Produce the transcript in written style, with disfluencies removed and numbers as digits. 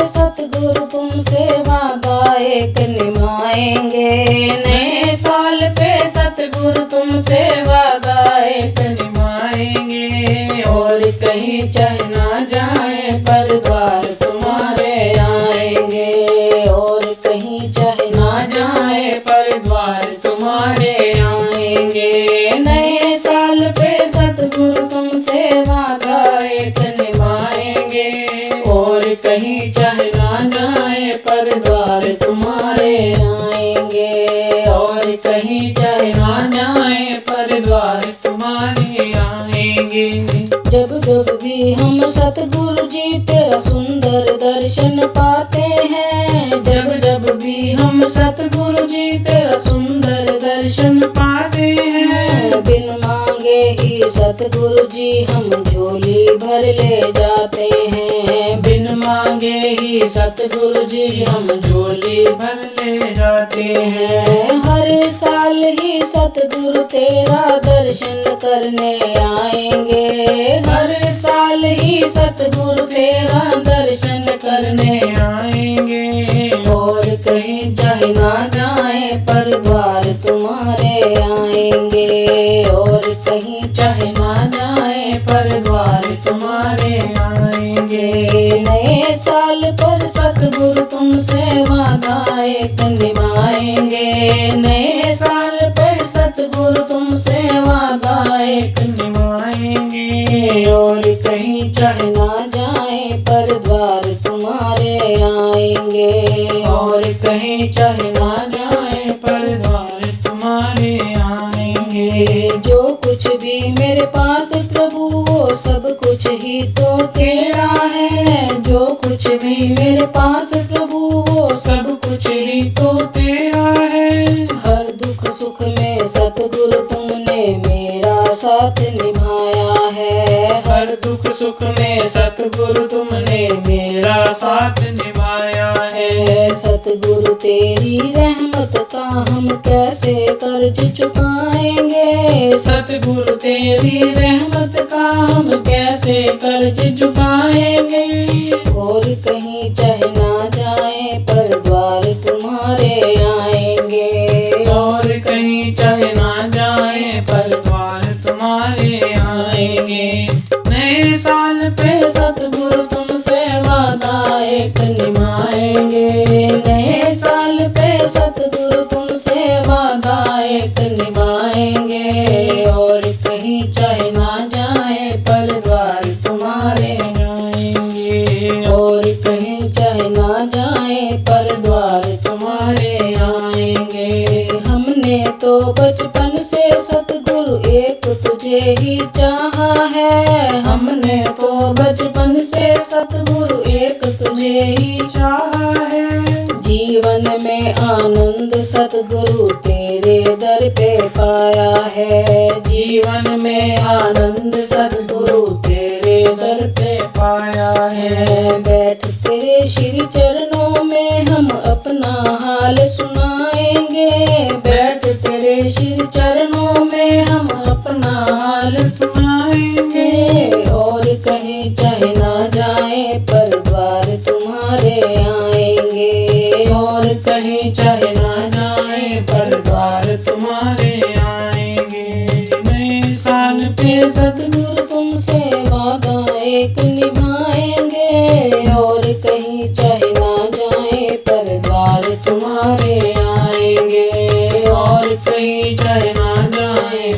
सतगुरु तुमसे वादा एक निभाएंगे। नए साल पे सतगुरु तुमसे वादा एक निभाएंगे। और कहीं चाहे ना जाए पर द्वार तुम्हारे आएंगे। और कहीं चाहे ना जाए पर द्वार तुम्हारे आएंगे। नए साल पे सतगुरु तुमसे वादा एक निभाएंगे। और कहीं चाहे ना जाए पर द्वार तुम्हारे आएंगे। और कहीं चाहे ना जाए पर द्वार तुम्हारे आएंगे। जब जब भी हम सतगुरु जी तेरा सुंदर दर्शन पाते हैं। जब जब भी हम सतगुरु जी तेरा सुंदर दर्शन पाते हैं। बिन मांगे ही सतगुरु जी हम झोली भर ले जाते हैं। बिन मांगे ही सतगुरु जी हम झोली भर ले जाते हैं। हर साल ही सतगुरु तेरा दर्शन करने आएंगे। हर साल ही सतगुरु तेरा दर्शन करने आएंगे। और कहीं चाहे ना जाए पर द्वार तुम्हारे आएंगे। और कहीं चाहे ना जाए पर द्वार तुम्हारे आएंगे। नए साल पर सतगुरु तुमसे वादा एक निभाएंगे। नए साल पर सतगुरु तुमसे वादा एक निभाएंगे। और कहीं चाहे ना जाए पर द्वार तुम्हारे आएंगे। और कहीं चाहे ना जाए पर द्वार तुम्हारे आएंगे। जो कुछ भी मेरे पास प्रभु वो सब कुछ ही तो तेरा है। जो कुछ भी मेरे पास प्रभु वो सब कुछ ही तो तेरा है। हर दुख सुख में सतगुरु तुमने मेरा साथ निभाया है। हर दुख सुख में सतगुरु तुमने मेरा साथ निभाया है। सतगुरु तेरी रहमत का हम कैसे कर्ज चुकाएंगे। सतगुरु तेरी रहमत का हम कैसे कर्ज चुकाएंगे। और कहीं चाहे ना जाए पर द्वार तुम्हारे आएंगे। और कहीं चाहे ना जाए पर द्वार तुम्हारे आएंगे। नए साल पे सतगुरु तुमसे वादा एक निभाएंगे। नए साल पे सतगुरु तुमसे वादा एक निभाएंगे। और कहीं चाहे ना जाए पर द्वार तुम्हारे आएंगे। और कहीं चाहे ना जाए पर द्वार तुम्हारे आएंगे। हमने तो बचपन से सतगुरु एक तुझे ही चाहा है। हमने तो बचपन से सतगुरु एक तुझे ही चाहा है। जीवन में आनंद सतगुरु तेरे दर पे पाया है। जीवन में आनंद सतगुरु तेरे दर पे पाया है। बैठ तेरे श्री चरणों में हम अपना हाल सुनाएंगे। बैठ तेरे श्री चरणों में हम अपना हाल सुनाएंगे। और कहीं चाहे ना जाए पर द्वार तुम्हारे आएंगे। और कहीं चाहे ना जाए पर द्वार तुम्हारे आएंगे। नए साल पे सतगुरु तुमसे वादा एक निभाएंगे। और कहीं चाहे ना जाए पर द्वार तुम्हारे आएंगे। और कहीं चाहे ना जाए